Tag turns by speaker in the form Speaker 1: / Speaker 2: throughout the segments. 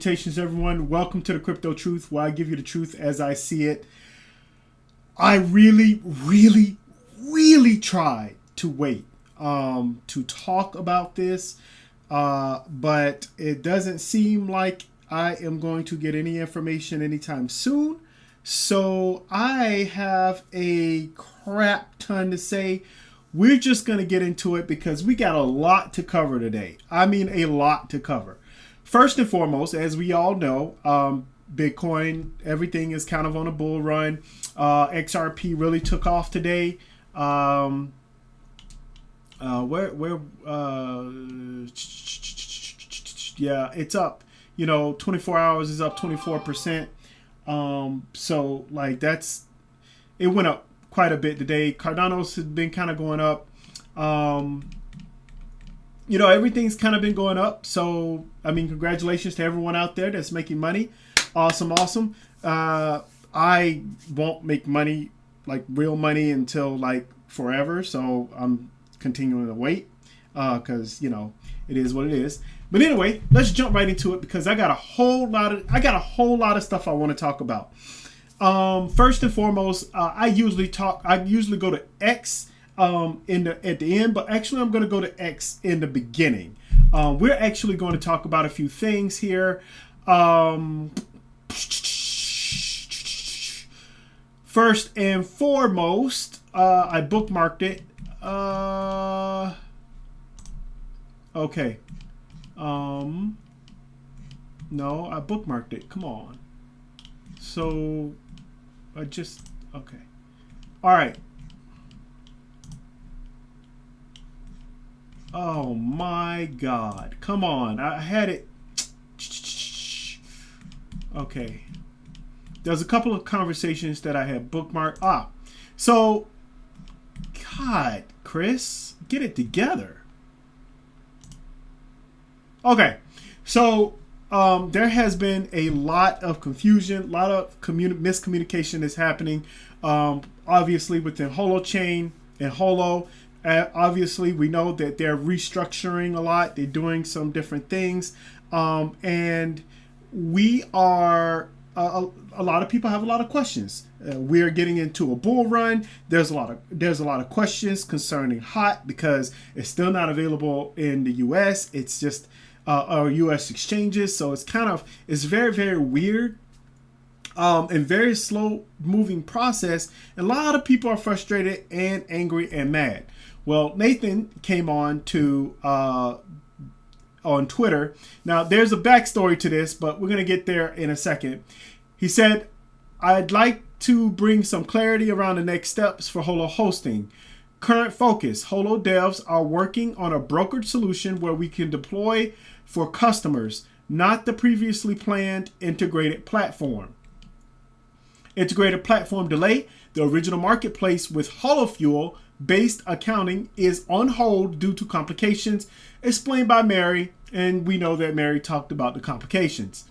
Speaker 1: Salutations, everyone. Welcome to the Crypto Truth, where I give you the truth as I see it. I really tried to wait to talk about this, but it doesn't seem like I am going to get any information anytime soon. So I have a crap ton to say. We're just going to get into it because we got a lot to cover today. I mean, a lot to cover. First and foremost, as we all know, Bitcoin, everything is kind of on a bull run. XRP really took off today. Yeah, it's up. 24 hours is up 24%. So like it went up quite a bit today. Cardano's has been kind of going up. Everything's kind of been going up. So, I mean, congratulations to everyone out there that's making money. Awesome. I won't make money, like real money, until like forever. So I'm continuing to wait because, it is what it is. But anyway, let's jump right into it because I got a whole lot of stuff I want to talk about. First and foremost, I usually go to X at the end, but actually I'm going to go to X in the beginning. We're actually going to talk about a few things here. First and foremost, I bookmarked it. Okay. No, I bookmarked it. Come on. So okay. All right. Oh my God. Come on. I had it. Okay. There's a couple of conversations that I had bookmarked. So, God, Chris, get it together. Okay. So, there has been a lot of confusion, a lot of miscommunication that's happening, obviously within Holochain and Holo. Obviously, we know that they're restructuring a lot. They're doing some different things, and we are. A lot of people have a lot of questions. We're getting into a bull run. There's a lot of questions concerning HOT because it's still not available in the U.S. It's just our U.S. exchanges, so it's very, very weird. And very slow moving process. And a lot of people are frustrated and angry and mad. Well, Nathan came on on Twitter. Now, there's a backstory to this, but we're going to get there in a second. He said, I'd like to bring some clarity around the next steps for Holo hosting. Current focus, Holo devs are working on a brokered solution where we can deploy for customers, not the previously planned integrated platform. Integrated platform delay. The original marketplace with HoloFuel based accounting is on hold due to complications explained by Mary, and we know that Mary talked about the complications.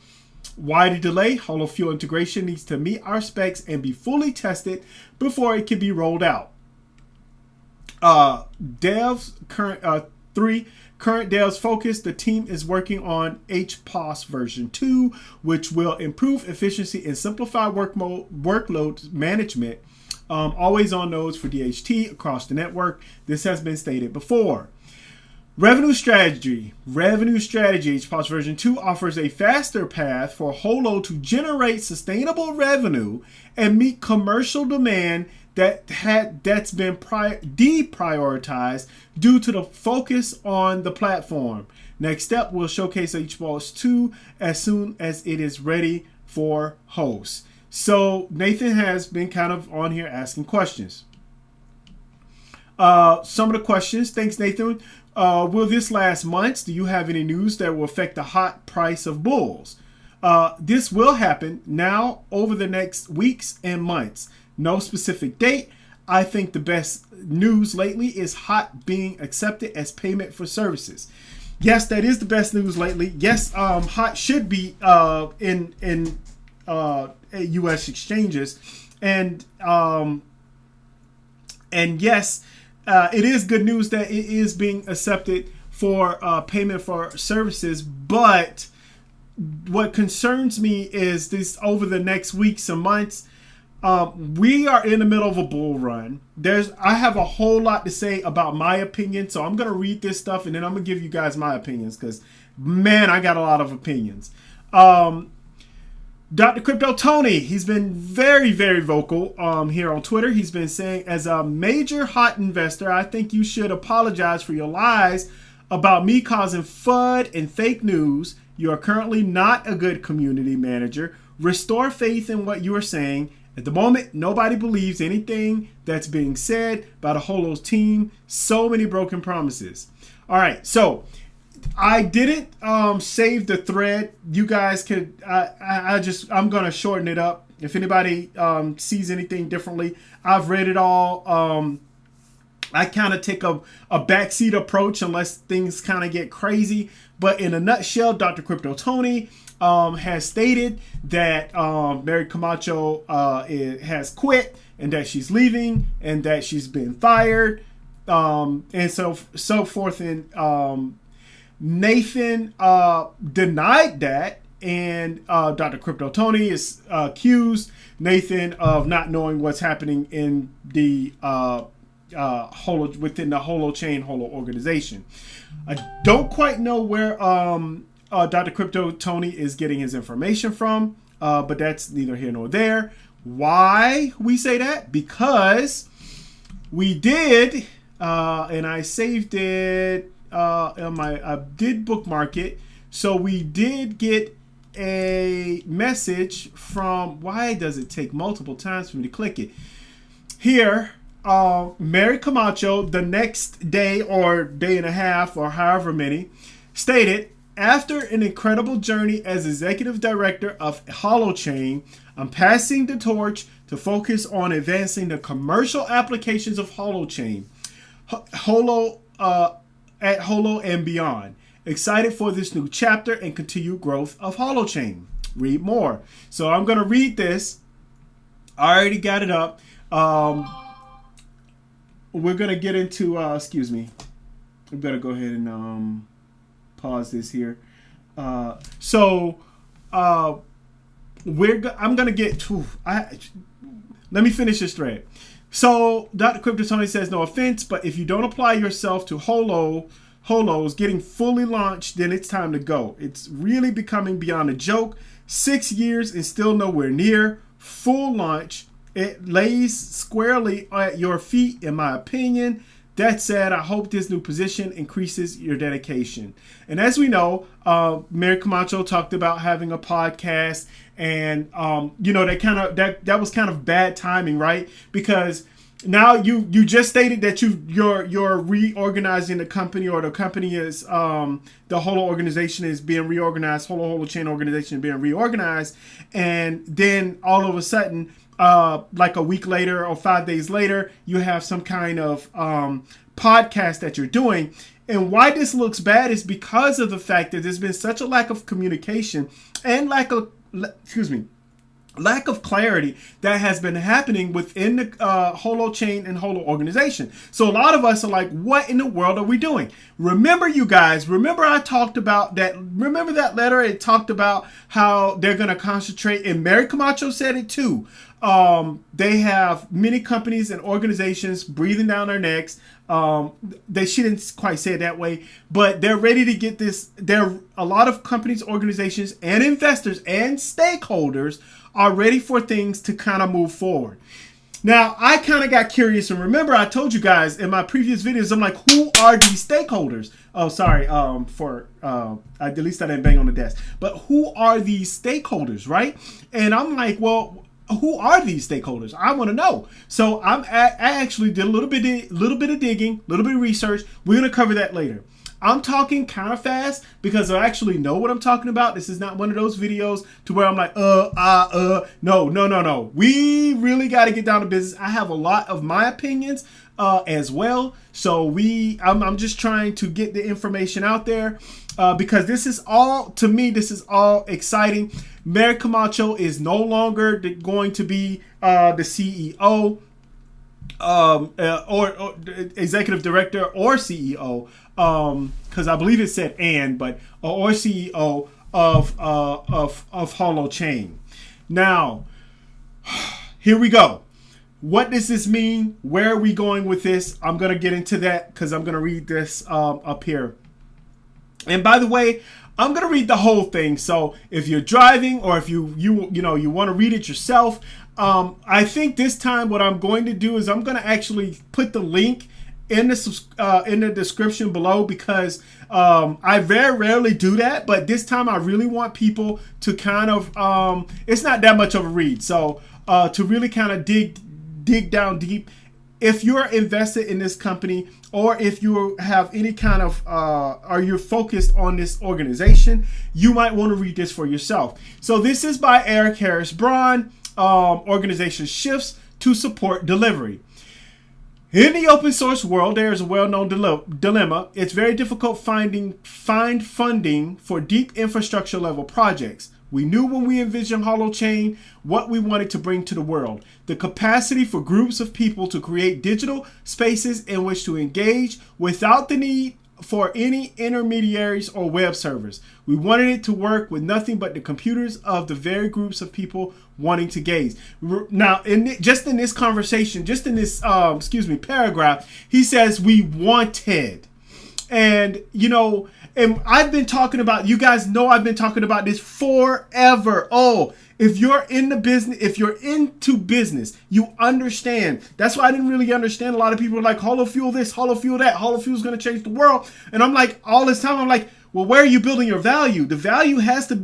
Speaker 1: Why the delay? HoloFuel integration needs to meet our specs and be fully tested before it can be rolled out. Current devs focus. The team is working on HPOS version 2, which will improve efficiency and simplify workload management. Always on nodes for DHT across the network. This has been stated before. Revenue strategy. HPOS version 2 offers a faster path for Holo to generate sustainable revenue and meet commercial demand that's been deprioritized due to the focus on the platform. Next step, we'll showcase HPOS 2 as soon as it is ready for hosts. So Nathan has been kind of on here asking questions. Some of the questions. Thanks, Nathan. Will this last months? Do you have any news that will affect the hot price of bulls? This will happen now over the next weeks and months. No specific date. I think the best news lately is HOT being accepted as payment for services. Yes, that is the best news lately. Yes, HOT should be in U.S. exchanges, and yes, it is good news that it is being accepted for payment for services. But what concerns me is this over the next weeks and months. We are in the middle of a bull run. I have a whole lot to say about my opinion, so I'm gonna read this stuff and then I'm gonna give you guys my opinions because, man, I got a lot of opinions. Dr. Crypto Tony, he's been very, very vocal here on Twitter. He's been saying, as a major hot investor, I think you should apologize for your lies about me causing FUD and fake news. You are currently not a good community manager. Restore faith in what you are saying. At the moment, nobody believes anything that's being said by the Holo's team. So many broken promises. All right, so I didn't save the thread. You guys could, I'm going to shorten it up. If anybody sees anything differently, I've read it all. I kind of take a backseat approach unless things kind of get crazy. But in a nutshell, Dr. Crypto Tony has stated that Mary Camacho has quit and that she's leaving and that she's been fired and so forth. And Nathan denied that, and Dr. Crypto Tony is accused Nathan of not knowing what's happening in the Holo, within the Holochain Holo organization. I don't quite know where Dr. Crypto Tony is getting his information from, but that's neither here nor there. Why we say that? Because we did, and I saved it. I did bookmark it, so we did get a message from. Why does it take multiple times for me to click it? Here, Mary Camacho, the next day or day and a half or however many, stated, after an incredible journey as executive director of Holochain, I'm passing the torch to focus on advancing the commercial applications of Holochain, Holo, at Holo and beyond. Excited for this new chapter and continued growth of Holochain. Read more. So I'm going to read this. I already got it up. We're going to get into, excuse me. I'm going to go ahead and pause this here. I'm going to get to, let me finish this thread. So Dr. Crypto Tony says, no offense, but if you don't apply yourself to Holo's getting fully launched, then it's time to go. It's really becoming beyond a joke. 6 years and still nowhere near full launch. It lays squarely at your feet, in my opinion. That said, I hope this new position increases your dedication. And as we know, Mary Camacho talked about having a podcast, and that was kind of bad timing, right? Because now you just stated that you're reorganizing the company, or the company is the Holo organization is being reorganized, Holochain organization being reorganized, and then all of a sudden, like a week later or 5 days later, you have some kind of podcast that you're doing. And why this looks bad is because of the fact that there's been such a lack of communication and lack of clarity that has been happening within the Holochain and Holo organization. So a lot of us are like, what in the world are we doing? Remember, you guys, I talked about that. Remember that letter? It talked about how they're going to concentrate, and Mary Camacho said it too. They have many companies and organizations breathing down their necks. She didn't quite say it that way, but they're ready to get this. A lot of companies, organizations, and investors and stakeholders are ready for things to kind of move forward. Now, I kind of got curious, and remember, I told you guys in my previous videos, I'm like, who are these stakeholders? Oh, sorry, at least I didn't bang on the desk. But who are these stakeholders, right? And I'm like, well, who are these stakeholders? I want to know. So I actually did a little bit of digging, a little bit of research. We're going to cover that later. I'm talking kind of fast because I actually know what I'm talking about. This is not one of those videos to where I'm like, no. We really got to get down to business. I have a lot of my opinions as well. So I'm just trying to get the information out there because this is all, to me, this is all exciting. Mary Camacho is no longer going to be the CEO or executive director or CEO, because I believe it said or CEO of Holochain. Now, here we go. What does this mean? Where are we going with this? I'm going to get into that because I'm going to read this up here. And by the way, I'm going to read the whole thing. So if you're driving or if you want to read it yourself, I think this time what I'm going to do is I'm going to actually put the link in the description below, because I very rarely do that, but this time I really want people to kind of it's not that much of a read, so to really kind of dig down deep. If you're invested in this company, or if you have any kind of or you're focused on this organization, you might want to read this for yourself. So this is by Eric Harris Braun. Organization shifts to support delivery. In the open source world, there is a well-known dilemma. It's very difficult find funding for deep infrastructure level projects. We knew when we envisioned Holochain what we wanted to bring to the world: the capacity for groups of people to create digital spaces in which to engage without the need for any intermediaries or web servers. We wanted it to work with nothing but the computers of the very groups of people wanting to gaze. Now, in this conversation, just in this paragraph, he says we wanted. And and I've been talking about, you guys know I've been talking about this forever. Oh, if you're in the business, if you're into business, you understand. That's why I didn't really understand. A lot of people are like, Holo Fuel this, Holo Fuel that, Holo Fuel is going to change the world. And I'm like, all this time, I'm like, well, where are you building your value? The value has to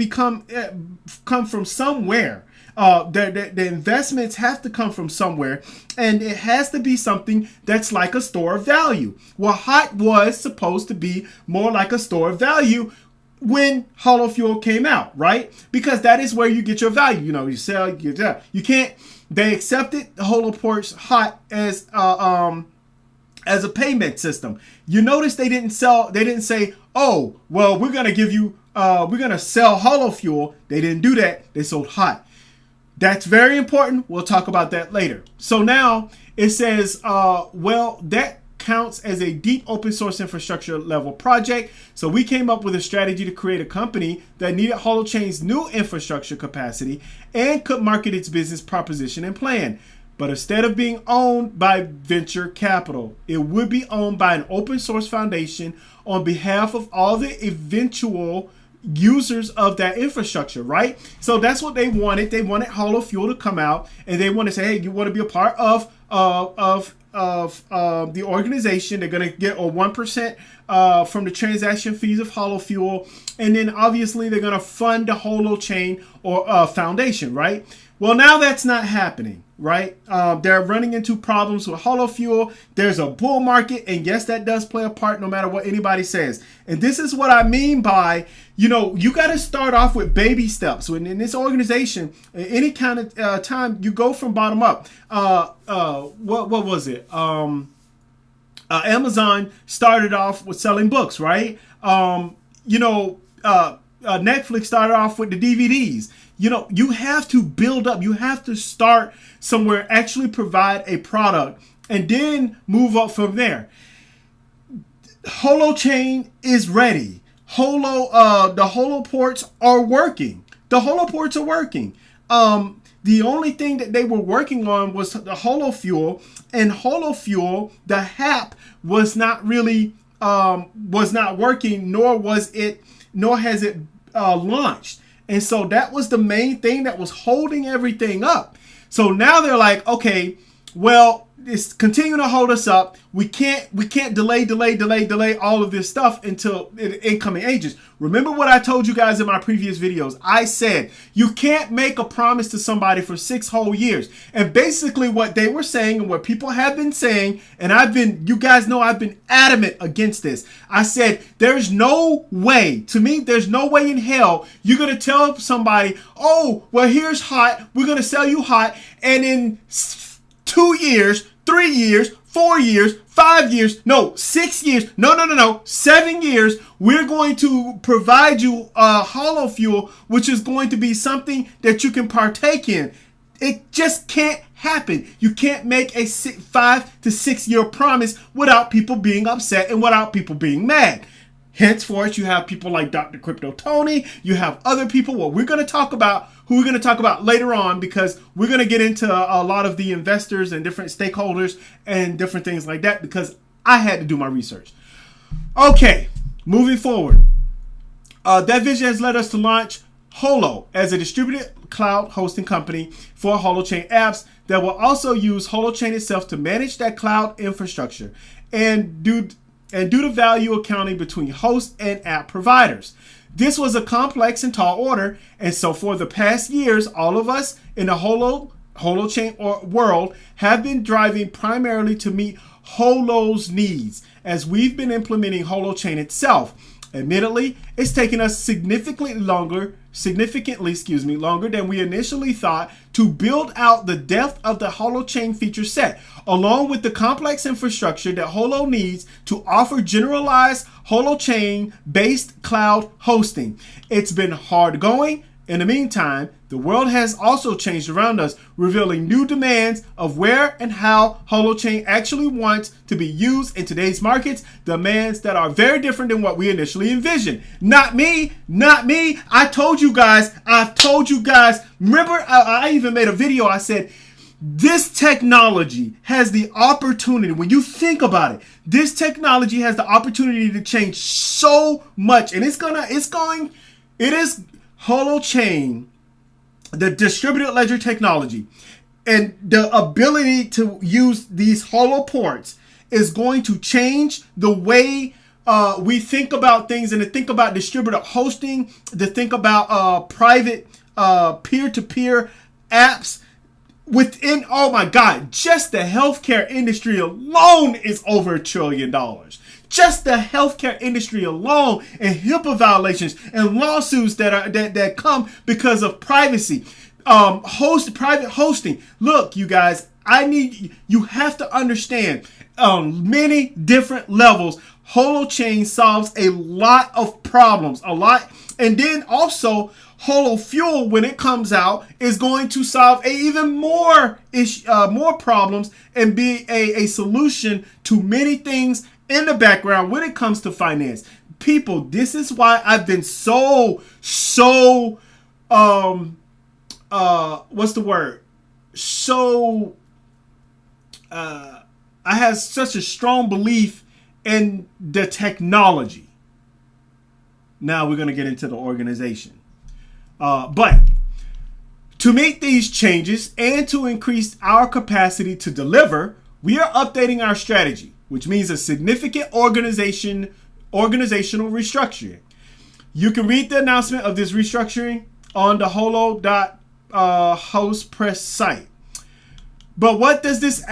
Speaker 1: come from somewhere. The investments have to come from somewhere, and it has to be something that's like a store of value. Well, HOT was supposed to be more like a store of value when Holo Fuel came out, right? Because that is where you get your value. You sell, you get that. You can't. They accepted Holoport's HOT as a payment system. You notice they didn't say, oh, well, we're gonna give you, we're gonna sell Holo Fuel. They didn't do that. They sold HOT. That's very important. We'll talk about that later. So now it says, well, that counts as a deep open source infrastructure level project. So we came up with a strategy to create a company that needed Holochain's new infrastructure capacity and could market its business proposition and plan. But instead of being owned by venture capital, it would be owned by an open source foundation on behalf of all the eventual users of that infrastructure, right? So that's what they wanted. They wanted Holo Fuel to come out, and they want to say, hey, you want to be a part of the organization. They're going to get a 1% from the transaction fees of Holo Fuel, and then obviously they're going to fund the Holochain or foundation, right? Well, now that's not happening, right? They're running into problems with Holo Fuel. There's a bull market, and yes, that does play a part no matter what anybody says. And this is what I mean by, you got to start off with baby steps. When in this organization, any kind of time, you go from bottom up. What was it? Amazon started off with selling books, right? Netflix started off with the DVDs. You have to build up. You have to start somewhere, actually provide a product, and then move up from there. Holochain is ready. The Holoports are working. The Holoports are working. The only thing that they were working on was the Holo Fuel, and Holo Fuel, the HAP, was not really was not working, nor has it launched. And so that was the main thing that was holding everything up. So now they're like, okay, well, it's continuing to hold us up. We can't delay all of this stuff until incoming ages. Remember what I told you guys in my previous videos. I said you can't make a promise to somebody for 6 whole years. And basically what they were saying and what people have been saying, and you guys know I've been adamant against this. I said there's no way, to me, there's no way in hell you're going to tell somebody, oh, well, here's HOT. We're going to sell you HOT. And in 2 years, 3 years, 4 years, 5 years, no, 6 years, no, 7 years, we're going to provide you Holo Fuel, which is going to be something that you can partake in. It just can't happen. You can't make a 5 to 6 year promise without people being upset and without people being mad. Henceforth, you have people like Dr. Crypto Tony. You have other people. What we're going to talk about, who we're going to talk about later on, because we're going to get into a lot of the investors and different stakeholders and different things like that, because I had to do my research. Okay, moving forward. That vision has led us to launch Holo as a distributed cloud hosting company for Holochain apps that will also use Holochain itself to manage that cloud infrastructure and do the value accounting between hosts and app providers. This was a complex and tall order, and so for the past years, all of us in the Holochain world have been driving primarily to meet Holo's needs as we've been implementing Holochain itself. Admittedly, it's taken us significantly longer than we initially thought to build out the depth of the Holochain feature set, along with the complex infrastructure that Holo needs to offer generalized Holochain-based cloud hosting. It's been hard going. In the meantime, the world has also changed around us, revealing new demands of where and how Holochain actually wants to be used in today's markets, demands that are very different than what we initially envisioned. Not me. I've told you guys. Remember, I even made a video. I said, this technology has the opportunity, when you think about it, this technology has the opportunity to change so much. And it is Holochain, the distributed ledger technology, and the ability to use these Holo ports is going to change the way we think about things, and to think about distributed hosting, to think about private peer-to-peer apps within, oh my God, just the healthcare industry alone is over $1 trillion. Just the healthcare industry alone, and HIPAA violations and lawsuits that come because of privacy. Private hosting. Look, you guys, you have to understand on many different levels, Holochain solves a lot of problems, and then also Holo Fuel, when it comes out, is going to solve even more problems and be a solution to many things in the background when it comes to finance. People, this is why I've been I have such a strong belief in the technology. Now we're going to get into the organization. But to meet these changes and to increase our capacity to deliver, we are updating our strategy, which means a significant organizational restructuring. You can read the announcement of this restructuring on the holo.host press site. But what does this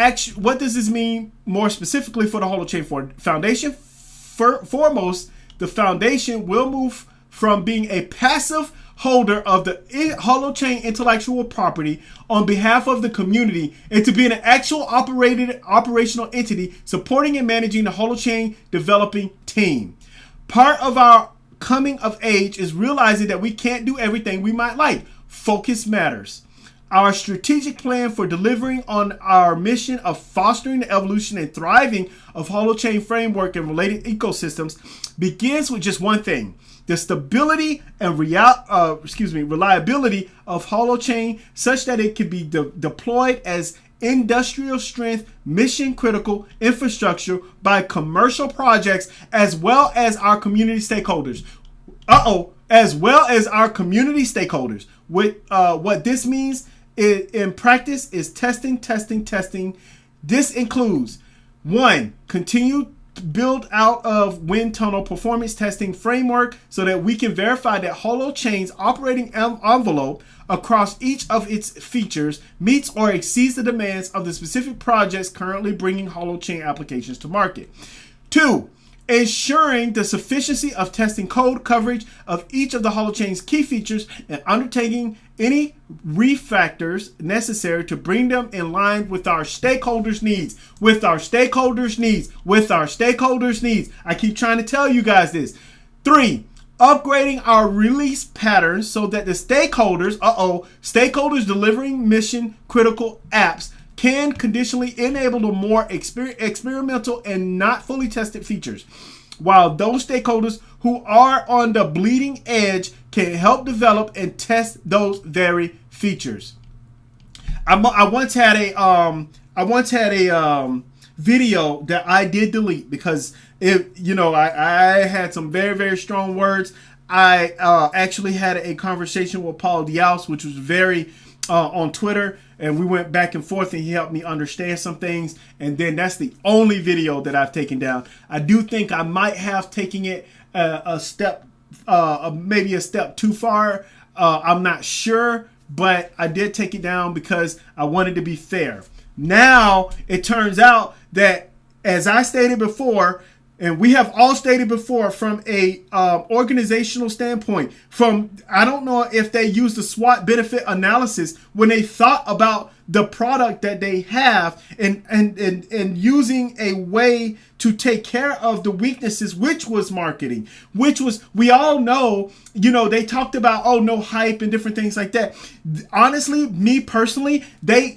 Speaker 1: mean more specifically for the Holochain Foundation? Foremost, the foundation will move from being a passive holder of the Holochain intellectual property on behalf of the community into being an actual operational entity supporting and managing the Holochain developing team. Part of our coming of age is realizing that we can't do everything we might like. Focus matters. Our strategic plan for delivering on our mission of fostering the evolution and thriving of Holochain framework and related ecosystems begins with just one thing: the stability and reliability of Holochain, such that it can be deployed as industrial strength, mission critical infrastructure by commercial projects, as well as our community stakeholders. What this means in practice is testing. This includes 1, continued build out of wind tunnel performance testing framework so that we can verify that Holochain's operating envelope across each of its features meets or exceeds the demands of the specific projects currently bringing Holochain applications to market. 2, ensuring the sufficiency of testing code coverage of each of the Holochain's key features and undertaking any refactors necessary to bring them in line with our stakeholders' needs. I keep trying to tell you guys this. 3, upgrading our release patterns so that the stakeholders delivering mission critical apps can conditionally enable the more experimental and not fully tested features. while those stakeholders who are on the bleeding edge can help develop and test those very features. I once had a video that I did delete because I had some very, very strong words. I actually had a conversation with Paul Diaz, which was very on Twitter, and we went back and forth, and he helped me understand some things. And then that's the only video that I've taken down. I do think I might have taken it a step, maybe a step too far. I'm not sure, but I did take it down because I wanted to be fair. Now it turns out that, as I stated before, and we have all stated before, from a organizational standpoint, I don't know if they used the SWOT benefit analysis when they thought about the product that they have, and using a way to take care of the weaknesses, which was marketing, which was, we all know, they talked about, no hype and different things like that. Honestly, me personally,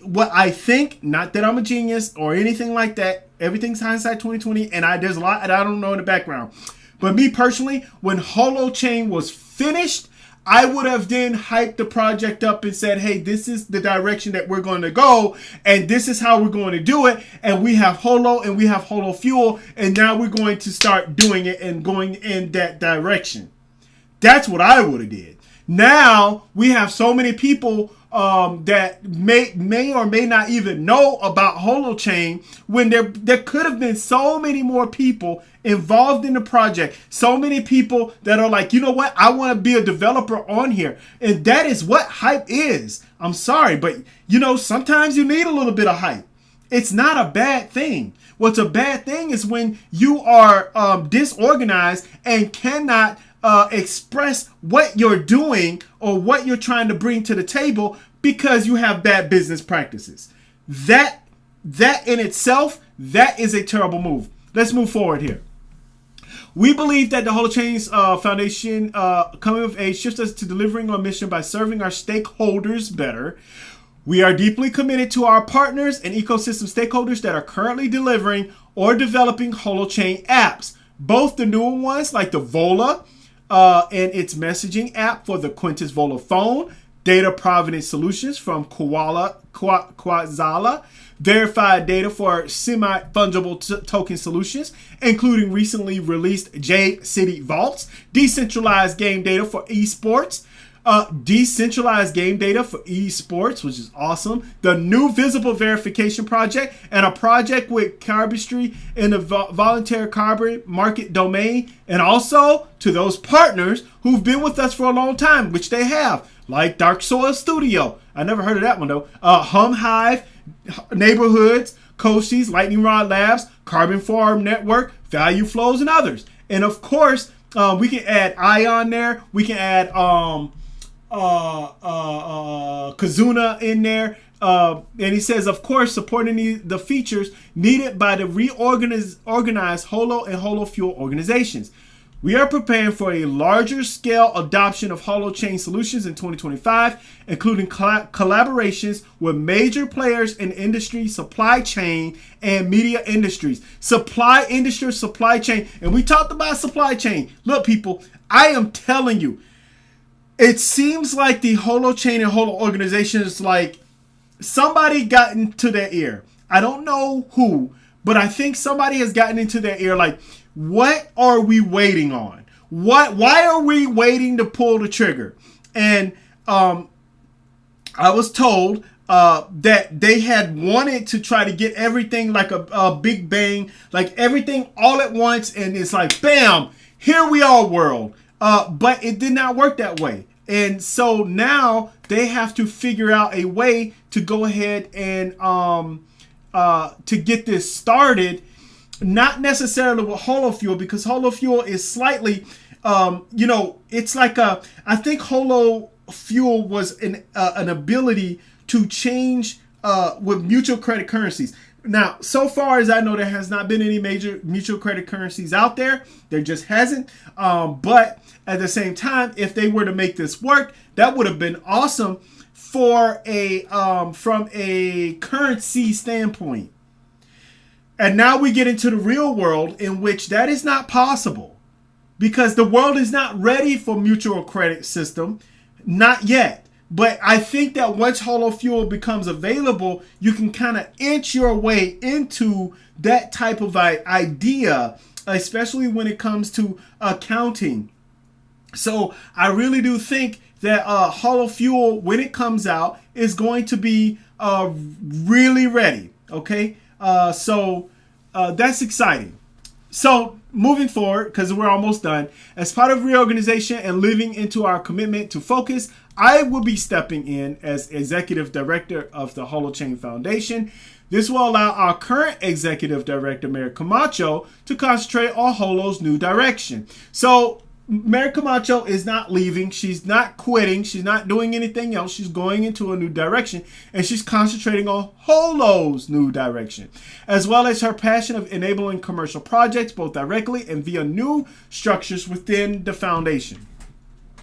Speaker 1: what I think, not that I'm a genius or anything like that, everything's hindsight 2020, and there's a lot that I don't know in the background. But me personally, when Holochain was finished, I would have then hyped the project up and said, hey, this is the direction that we're going to go, and this is how we're going to do it. And we have Holo and we have Holo Fuel, and now we're going to start doing it and going in that direction. That's what I would have did. Now we have so many people that may or may not even know about Holochain, when there could have been so many more people involved in the project, so many people that are like, you know what, I want to be a developer on here. And that is what hype is. I'm sorry, but sometimes you need a little bit of hype. It's not a bad thing. What's a bad thing is when you are disorganized and cannot express what you're doing or what you're trying to bring to the table because you have bad business practices. That in itself, that is a terrible move. Let's move forward here. We believe that the Holochain's Foundation coming of age shifts us to delivering our mission by serving our stakeholders better. We are deeply committed to our partners and ecosystem stakeholders that are currently delivering or developing Holochain apps. Both the newer ones like the Vola and its messaging app for the Quintus Vola phone, data provenance solutions from Quasala, verified data for semi-fungible token solutions, including recently released Jade City Vaults, decentralized game data for esports, which is awesome, the new Visible Verification Project, and a project with Carbistry in the voluntary carbon market domain, and also to those partners who've been with us for a long time, which they have, like Dark Soil Studio. I never heard of that one though. Hum Hive, Neighborhoods, Koshi's, Lightning Rod Labs, Carbon Farm Network, Value Flows, and others. And of course, we can add Ion there. We can add Kazuna in there. And he says, of course, supporting the features needed by the reorganized Holo and Holo Fuel organizations. We are preparing for a larger scale adoption of Holochain solutions in 2025, including collaborations with major players in industry, supply chain, and media industries. Supply chain. And we talked about supply chain. Look, people, I am telling you, it seems like the Holochain and Holo organization is like somebody got into their ear. I don't know who, but I think somebody has gotten into their ear like, what are we waiting on? Why are we waiting to pull the trigger? And I was told that they had wanted to try to get everything like a big bang, like everything all at once, and it's like, bam, here we are, world. But it did not work that way. And so now they have to figure out a way to go ahead and to get this started. Not necessarily with Holo Fuel, because Holo Fuel is slightly, it's like I think Holo Fuel was an ability to change with mutual credit currencies. Now, so far as I know, there has not been any major mutual credit currencies out there. There just hasn't. But at the same time, if they were to make this work, that would have been awesome for from a currency standpoint. And now we get into the real world in which that is not possible because the world is not ready for mutual credit system. Not yet. But I think that once Holo Fuel becomes available, you can kind of inch your way into that type of idea, especially when it comes to accounting. So I really do think that Holo Fuel, when it comes out, is going to be really ready. Okay, so that's exciting. So moving forward, because we're almost done, as part of reorganization and living into our commitment to focus, I will be stepping in as executive director of the Holochain Foundation. This will allow our current executive director, Mary Camacho, to concentrate on Holo's new direction. So Mary Camacho is not leaving. She's not quitting. She's not doing anything else. She's going into a new direction, and she's concentrating on Holo's new direction, as well as her passion of enabling commercial projects, both directly and via new structures within the foundation.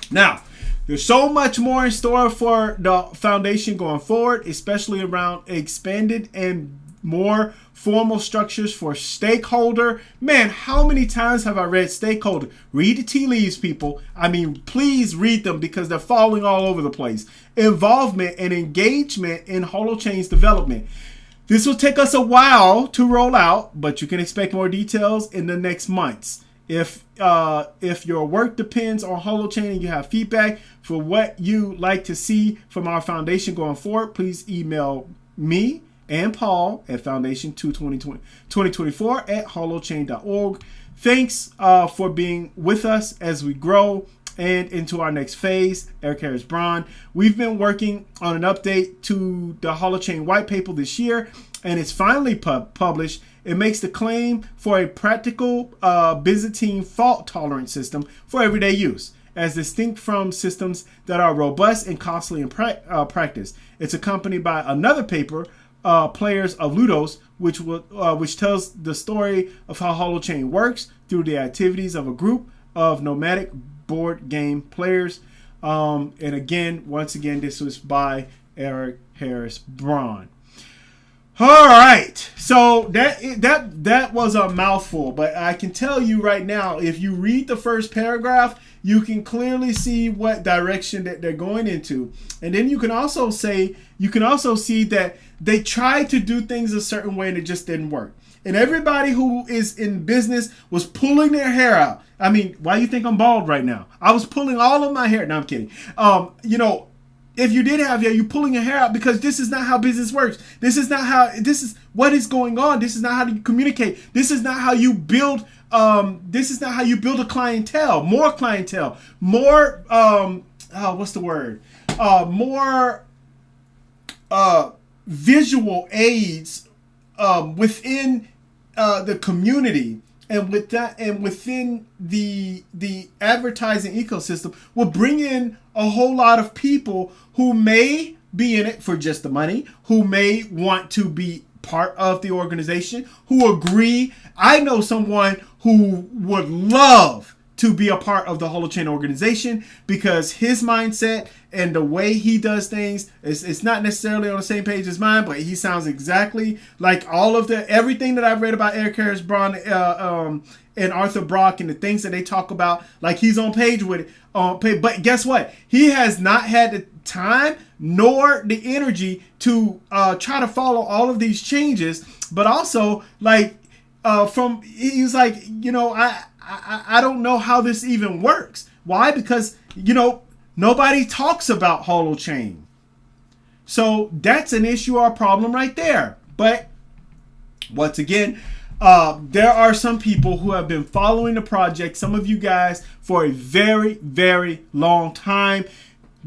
Speaker 1: Now, there's so much more in store for the foundation going forward, especially around expanded and more formal structures for stakeholder. Man, how many times have I read stakeholder? Read the tea leaves, people. I mean, please read them because they're falling all over the place. Involvement and engagement in Holochain's development. This will take us a while to roll out, but you can expect more details in the next months. If your work depends on Holochain and you have feedback for what you like to see from our foundation going forward, please email me and Paul at foundation2024 at holochain.org. Thanks for being with us as we grow and into our next phase. Eric Harris Braun. We've been working on an update to the Holochain white paper this year, and it's finally published. It makes the claim for a practical Byzantine fault-tolerant system for everyday use, as distinct from systems that are robust and costly in practice. It's accompanied by another paper, Players of Ludos, which tells the story of how Holochain works through the activities of a group of nomadic board game players. And again, once again, this was by Eric Harris Braun. All right, so that was a mouthful, but I can tell you right now, if you read the first paragraph, you can clearly see what direction that they're going into, and then you can also see that they tried to do things a certain way and it just didn't work. And everybody who is in business was pulling their hair out. I mean, why do you think I'm bald right now? I was pulling all of my hair. No, I'm kidding. If you did have hair, you're pulling your hair out because this is not how business works. This is what is going on. This is not how you communicate. This is not how you build. This is not how you build a clientele. More clientele. More. What's the word? More visual aids within the community. And with that, and within the advertising ecosystem, will bring in a whole lot of people who may be in it for just the money, who may want to be part of the organization, who agree. I know someone who would love to be a part of the Holochain organization because his mindset and the way he does things it's not necessarily on the same page as mine, but he sounds exactly like everything that I've read about Eric Harris Braun and Arthur Brock and the things that they talk about. Like, he's on page with it. But guess what? He has not had the time nor the energy to try to follow all of these changes. But also, he's like, I don't know how this even works. Why? Because, nobody talks about Holochain. So that's an issue or a problem right there. But once again, there are some people who have been following the project, some of you guys, for a very, very long time.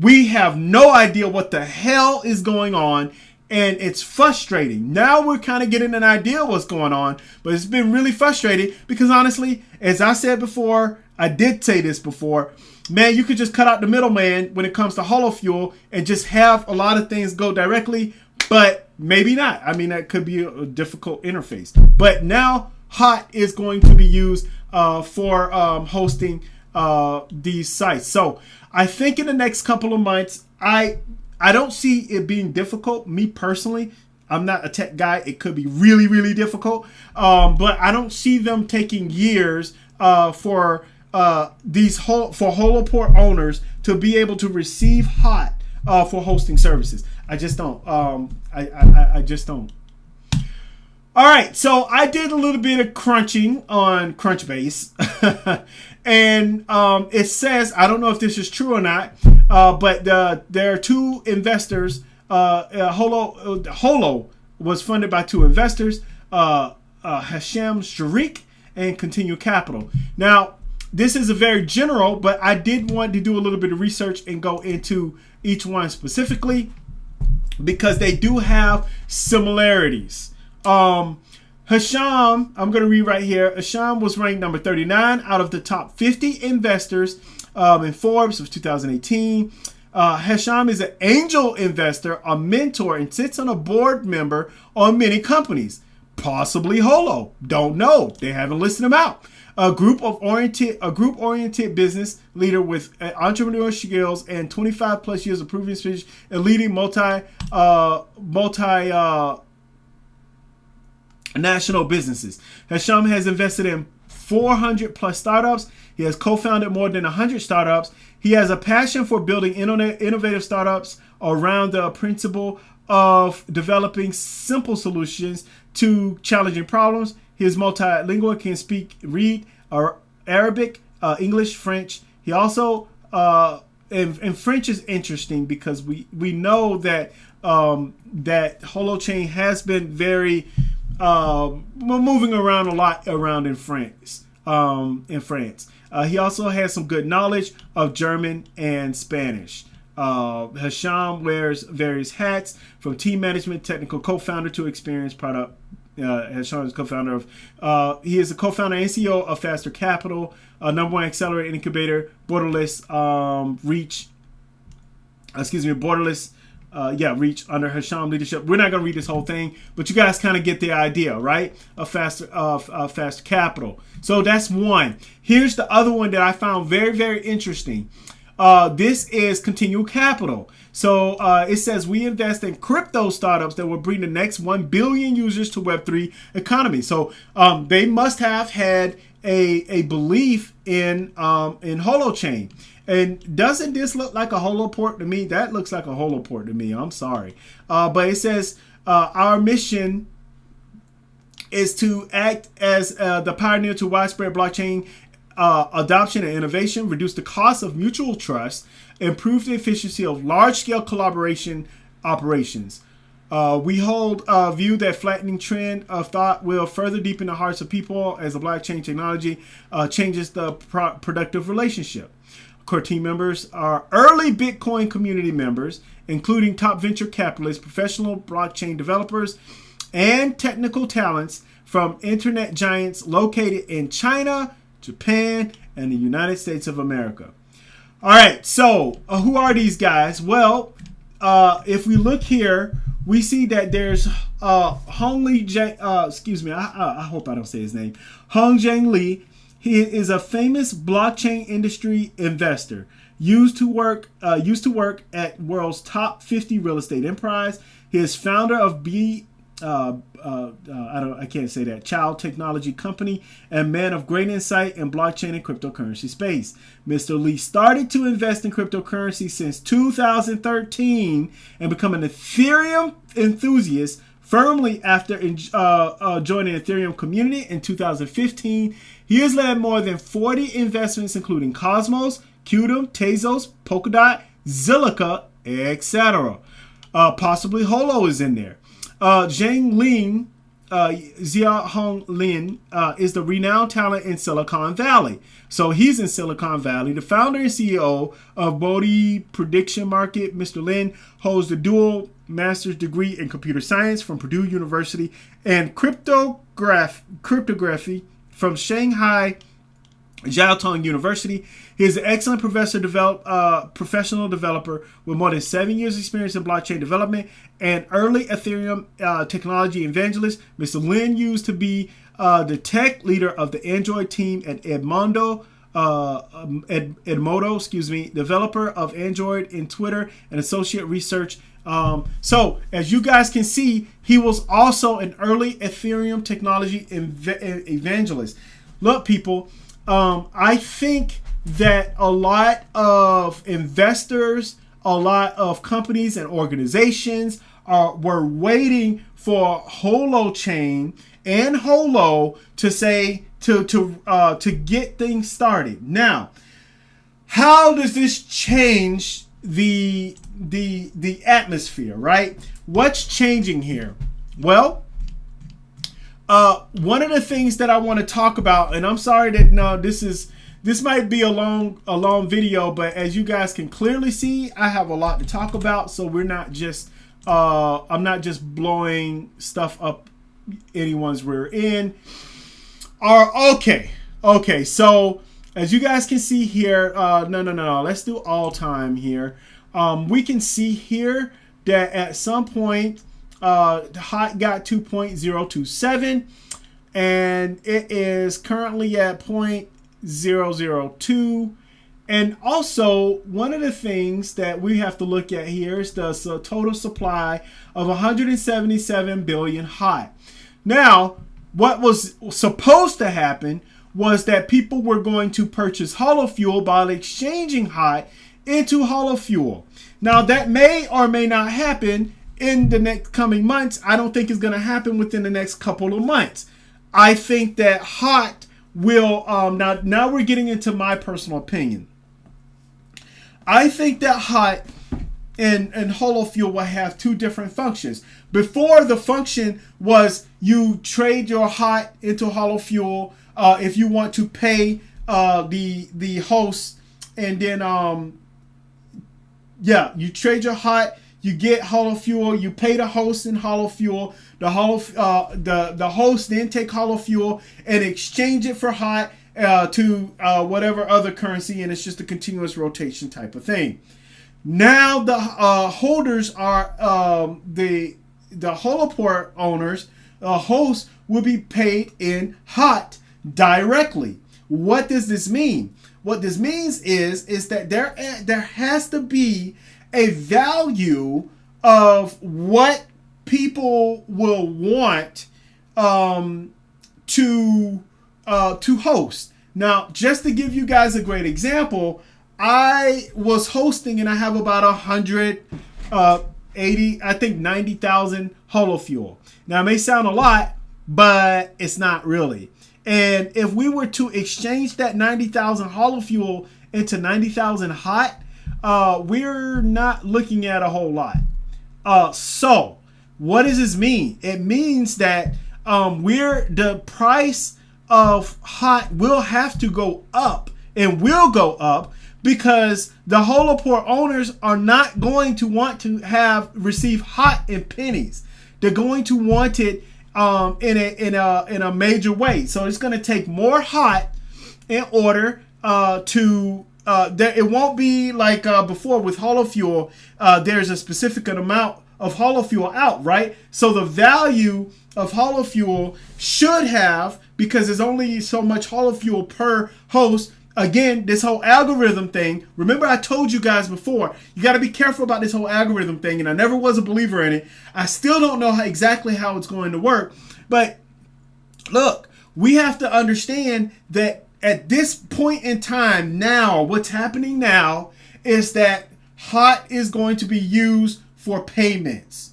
Speaker 1: We have no idea what the hell is going on, and it's frustrating. Now we're kind of getting an idea what's going on, but it's been really frustrating because, honestly, as I said before, I did say this before, man, you could just cut out the middleman when it comes to Holo Fuel and just have a lot of things go directly, but maybe not. I mean, that could be a difficult interface. But now HOT is going to be used for hosting these sites. So I think in the next couple of months, I don't see it being difficult. Me personally, I'm not a tech guy. It could be really, really difficult. But I don't see them taking years for Holoport owners to be able to receive hot for hosting services. I just don't. I just don't. All right, so I did a little bit of crunching on Crunchbase, and it says, I don't know if this is true or not, but there are two investors. Holo was funded by two investors, Hasham Sharik and Continue Capital. Now, this is a very general, but I did want to do a little bit of research and go into each one specifically because they do have similarities. Hasham, I'm going to read right here. Hasham was ranked number 39 out of the top 50 investors in Forbes of 2018. Hasham is an angel investor, a mentor, and sits on a board member on many companies, possibly Holo. Don't know. They haven't listed him out. A group-oriented business leader with entrepreneurial skills and 25 plus years of proven experience in leading national businesses. Hasham has invested in 400 plus startups. He has co-founded more than 100 startups. He has a passion for building innovative startups around the principle of developing simple solutions to challenging problems. He is multilingual, can speak, read Arabic, English, French. He also, and French is interesting because we know that that Holochain has been very moving around a lot around in France. He also has some good knowledge of German and Spanish. Hasham wears various hats, from team management, technical co-founder to experienced product. Hasham is co-founder of. He is the co-founder and CEO of Faster Capital, number one accelerator incubator, Borderless Reach. Borderless. Reach under Hasham leadership. We're not going to read this whole thing, but you guys kind of get the idea, right? Of Faster Capital. So that's one. Here's the other one that I found very, very interesting. This is Continue Capital. So it says we invest in crypto startups that will bring the next 1 billion users to Web3 economy. So they must have had a belief in Holochain. And doesn't this look like a Holoport to me? That looks like a Holoport to me. I'm sorry. But it says our mission is to act as the pioneer to widespread blockchain adoption and innovation, reduce the cost of mutual trust, improve the efficiency of large-scale collaboration operations. We hold a view that flattening trend of thought will further deepen the hearts of people as the blockchain technology changes the productive relationship. Core team members are early Bitcoin community members, including top venture capitalists, professional blockchain developers, and technical talents from internet giants located in China, Japan, and the United States of America. All right, so who are these guys? Well, if we look here, we see that there's Hong Li. I hope I don't say his name. Hong Jiang Li. He is a famous blockchain industry investor. Used to work at world's top 50 real estate enterprise. He is founder of I can't say that, Child Technology Company, and man of great insight in blockchain and cryptocurrency space. Mr. Lee started to invest in cryptocurrency since 2013 and become an Ethereum enthusiast firmly after joining the Ethereum community in 2015. He has led more than 40 investments, including Cosmos, Qtum, Tezos, Polkadot, Zilliqa, etc. Possibly Holo is in there. Zhang Lin, Zia Hong Lin, is the renowned talent in Silicon Valley. So he's in Silicon Valley. The founder and CEO of Bodhi Prediction Market, Mr. Lin, holds the dual master's degree in computer science from Purdue University and cryptography from Shanghai Jiao Tong University. He is an excellent professional developer with more than 7 years experience in blockchain development and early Ethereum technology evangelist. Mr. Lin used to be the tech leader of the Android team at Edmodo, developer of Android in Twitter, and associate research So as you guys can see, he was also an early Ethereum technology evangelist. Look, people, I think that a lot of investors, a lot of companies and organizations were waiting for Holochain and Holo to say to get things started. Now, how does this change the atmosphere, right? What's changing here? Well, one of the things that I want to talk about, and I'm sorry that this might be a long video, but as you guys can clearly see, I have a lot to talk about, so we're not just I'm not just blowing stuff up anyone's rear end. Okay, so as you guys can see here, no, let's do all time here. We can see here that at some point HOT got 2.027, and it is currently at 0.002. And also, one of the things that we have to look at here is the total supply of 177 billion HOT. Now, what was supposed to happen was that people were going to purchase Holo Fuel by exchanging HOT into Holo Fuel. Now, that may or may not happen in the next coming months. I don't think it's going to happen within the next couple of months. I think that HOT will, now we're getting into my personal opinion. I think that HOT and Holo Fuel will have two different functions. Before, the function was you trade your HOT into Holo Fuel if you want to pay the host, and then you trade your HOT, you get Holo Fuel, you pay the host in Holo Fuel. The host then take Holo Fuel and exchange it for HOT to whatever other currency, and it's just a continuous rotation type of thing. Now the holders are the Holoport owners, hosts will be paid in HOT directly. What does this mean? What this means is that there has to be a value of what people will want to host. Now, just to give you guys a great example, I was hosting and I have about 180, I think 90,000 Holo Fuel. Now, it may sound a lot, but it's not really. And if we were to exchange that 90,000 Holo Fuel into 90,000 HOT, we're not looking at a whole lot. So what does this mean? It means that the price of HOT will have to go up, and will go up, because the Holoport owners are not going to want to receive HOT in pennies. They're going to want it in a major way. So it's going to take more HOT in order it won't be like before with Holo Fuel. There's a specific amount of Holo Fuel out, right? So the value of Holo Fuel should have, because there's only so much Holo Fuel per host. Again, this whole algorithm thing, remember I told you guys before, you got to be careful about this whole algorithm thing, and I never was a believer in it. I still don't know exactly how it's going to work. But look, we have to understand that at this point in time now, what's happening now is that HOT is going to be used for payments.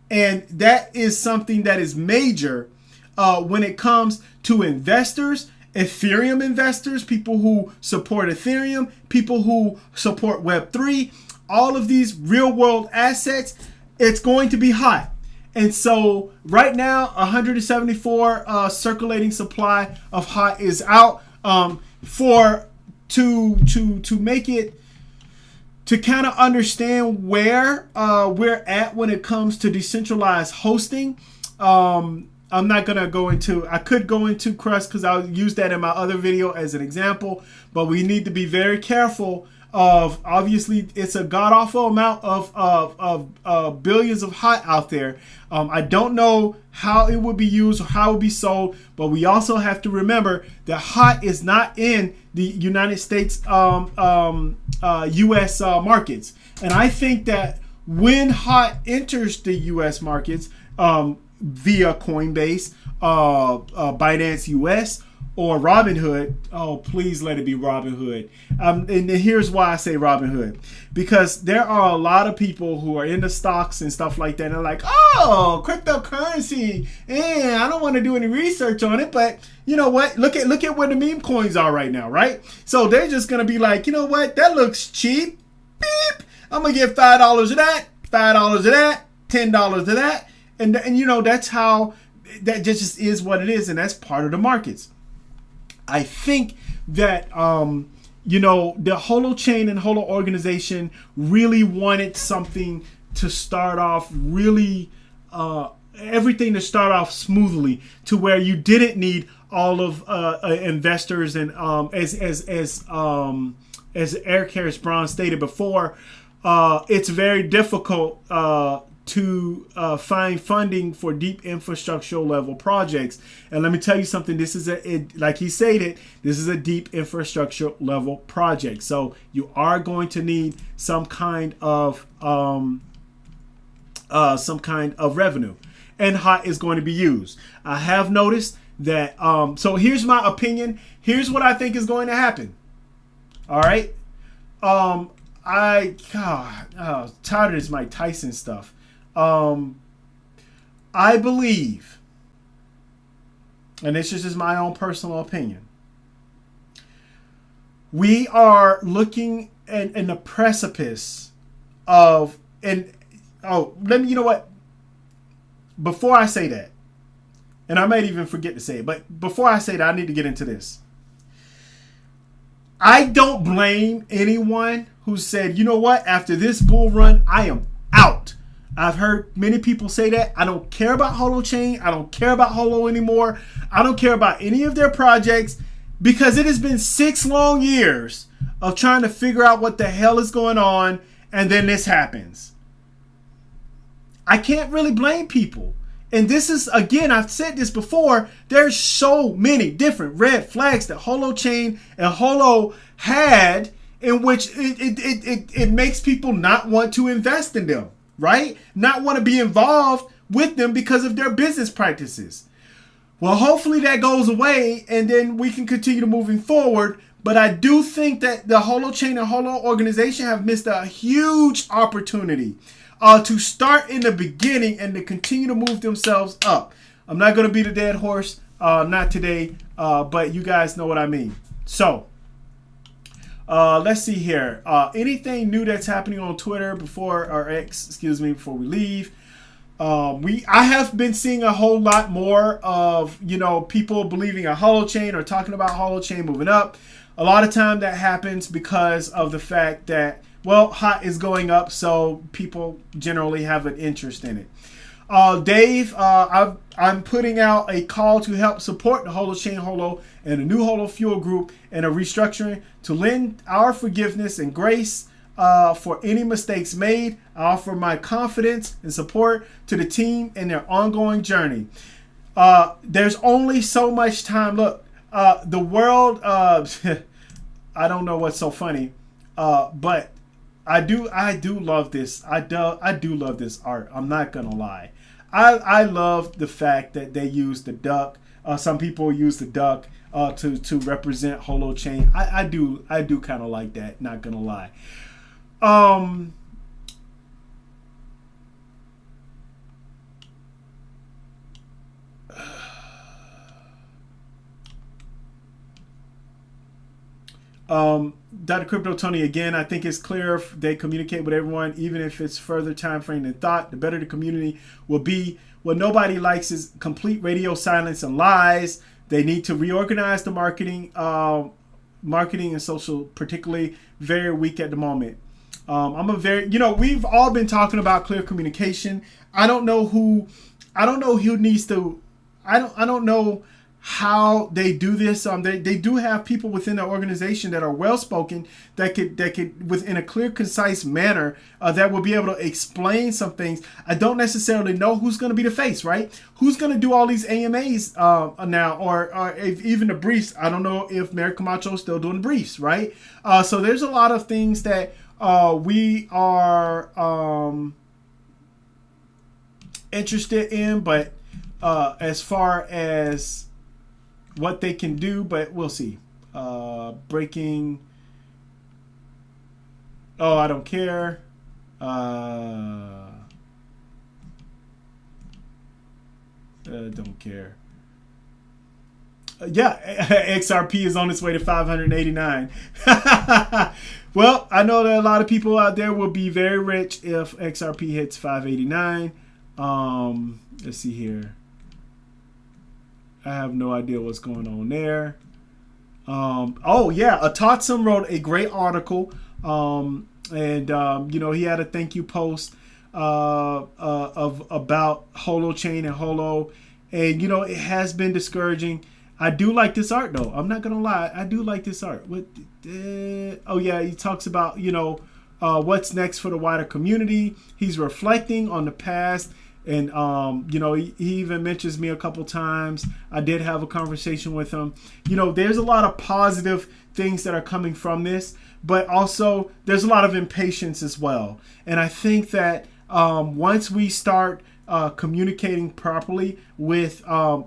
Speaker 1: And that is something that is major when it comes to investors, Ethereum investors, people who support Ethereum, people who support Web3, all of these real world assets. It's going to be HOT. And so right now, 174 circulating supply of HOT is out. To make it, to kind of understand where we're at when it comes to decentralized hosting. I'm not going to go into, I could go into Crust because I'll use that in my other video as an example, but we need to be very careful of, obviously it's a god-awful amount of billions of HOT out there. I don't know how it would be used or how it would be sold, but we also have to remember that HOT is not in the United States US markets. And I think that when HOT enters the U.S. markets via Coinbase, Binance US, or Robinhood, oh, please let it be Robinhood. And here's why I say Robinhood. Because there are a lot of people who are into stocks and stuff like that. And they're like, oh, cryptocurrency. I don't want to do any research on it. But you know what? Look at where the meme coins are right now, right? So they're just going to be like, you know what? That looks cheap. Beep. I'm going to give $5 of that, $5 of that, $10 of that. And you know, that's how, that just is what it is. And that's part of the markets. I think that, you know, the Holochain and Holo organization really wanted something to start off really, everything to start off smoothly, to where you didn't need all of investors. And as Eric Harris Brown stated before, it's very difficult to find funding for deep infrastructure level projects. And let me tell you something, this is like he stated, this is a deep infrastructure level project. So you are going to need some kind of revenue, and HOT is going to be used. I have noticed that, so here's my opinion. Here's what I think is going to happen. All right. Tired of this Mike Tyson stuff. I believe, and this is just my own personal opinion, we are looking in the precipice of, you know what? Before I say that, and I might even forget to say it, but before I say that, I need to get into this. I don't blame anyone who said, you know what, after this bull run, I am out. I've heard many people say that. I don't care about Holochain. I don't care about Holo anymore. I don't care about any of their projects, because it has been 6 long years of trying to figure out what the hell is going on, and then this happens. I can't really blame people. And this is, again, I've said this before, there's so many different red flags that Holochain and Holo had, in which it makes people not want to invest in them. Right? Not want to be involved with them because of their business practices. Well, hopefully that goes away, and then we can continue to moving forward. But I do think that the Holochain and Holo organization have missed a huge opportunity to start in the beginning and to continue to move themselves up. I'm not going to beat a dead horse, not today, but you guys know what I mean. So, let's see here. Anything new that's happening on Twitter before we leave? I have been seeing a whole lot more of, you know, people believing a Holochain or talking about Holochain moving up. A lot of time that happens because of the fact that, well, HOT is going up, so people generally have an interest in it. Dave, I'm putting out a call to help support the Holochain Holo and the new Holo Fuel Group and a restructuring to lend our forgiveness and grace for any mistakes made. I offer my confidence and support to the team in their ongoing journey. There's only so much time. Look, the world, I don't know what's so funny, but I do love this. I do love this art. I'm not gonna lie. I love the fact that they use the duck. Some people use the duck to represent Holochain. I do kind of like that. Not gonna lie. Dr. Crypto Tony, again, I think it's clear if they communicate with everyone, even if it's further time frame than thought, the better the community will be. What nobody likes is complete radio silence and lies. They need to reorganize the marketing and social, particularly very weak at the moment. We've all been talking about clear communication. I don't know who needs to, I don't know how they do this. They do have people within the organization that are well spoken, that could within a clear, concise manner that will be able to explain some things. I don't necessarily know who's going to be the face, right? Who's going to do all these AMAs now, or if even the briefs. I don't know if Mary Camacho is still doing briefs, right? So there's a lot of things that we are interested in, but as far as what they can do, but we'll see. Breaking. Oh, I don't care. Don't care. Yeah, XRP is on its way to 589. Well, I know that a lot of people out there will be very rich if XRP hits 589. Let's see here. I have no idea what's going on there. Oh yeah, Atatsum wrote a great article, and you know, he had a thank you post of about Holochain and Holo, and you know, it has been discouraging. I do like this art though. I'm not gonna lie, I do like this art. What? Oh yeah, he talks about, you know, what's next for the wider community. He's reflecting on the past. And you know, he even mentions me a couple times. I did have a conversation with him. You know, there's a lot of positive things that are coming from this, but also there's a lot of impatience as well. And I think that once we start communicating properly with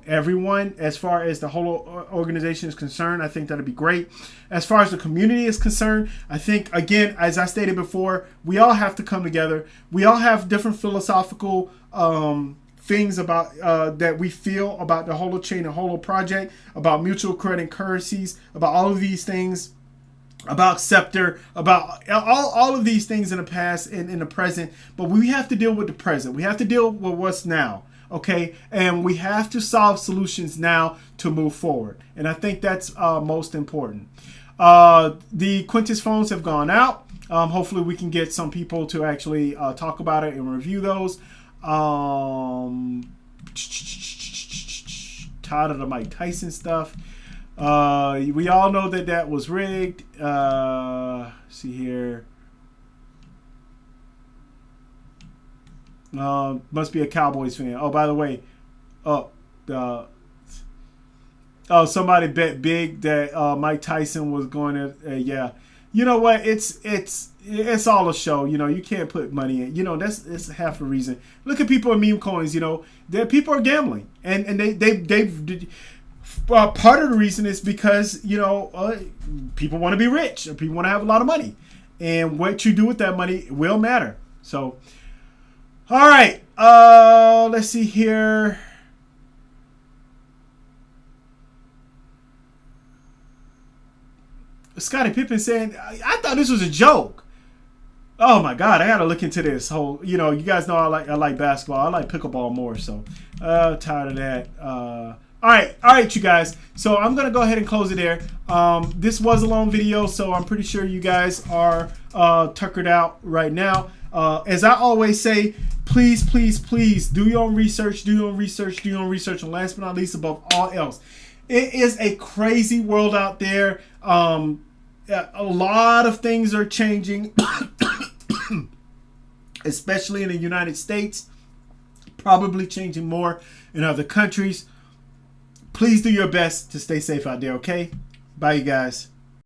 Speaker 1: everyone, as far as the whole organization is concerned, I think that'd be great. As far as the community is concerned, I think, again, as I stated before, we all have to come together. We all have different philosophical things about that we feel about the Holochain and Holo project, about mutual credit currencies, about all of these things, about Scepter, about all of these things in the past and in the present. But we have to deal with the present. We have to deal with what's now, okay? And we have to solve solutions now to move forward. And I think that's most important. The Quintus phones have gone out. Hopefully we can get some people to actually talk about it and review those. Tired of the Mike Tyson stuff. We all know that that was rigged. See here. Must be a Cowboys fan. Oh, by the way, somebody bet big that Mike Tyson was going to. Yeah, you know what? It's all a show. You know, you can't put money in. You know, that's half the reason. Look at people in meme coins. You know, people are gambling, and they've. Part of the reason is because, you know, people want to be rich, or people want to have a lot of money, and what you do with that money will matter. So, all right, let's see here. Scottie Pippen saying, I thought this was a joke. Oh my God, I gotta look into this whole, you know, you guys know I like basketball. I like pickleball more, so tired of that. All right, you guys. So I'm going to go ahead and close it there. This was a long video, so I'm pretty sure you guys are tuckered out right now. As I always say, please, please, please do your own research, do your own research, do your own research. And last but not least, above all else, it is a crazy world out there. A lot of things are changing, especially in the United States, probably changing more in other countries. Please do your best to stay safe out there, okay? Bye, you guys.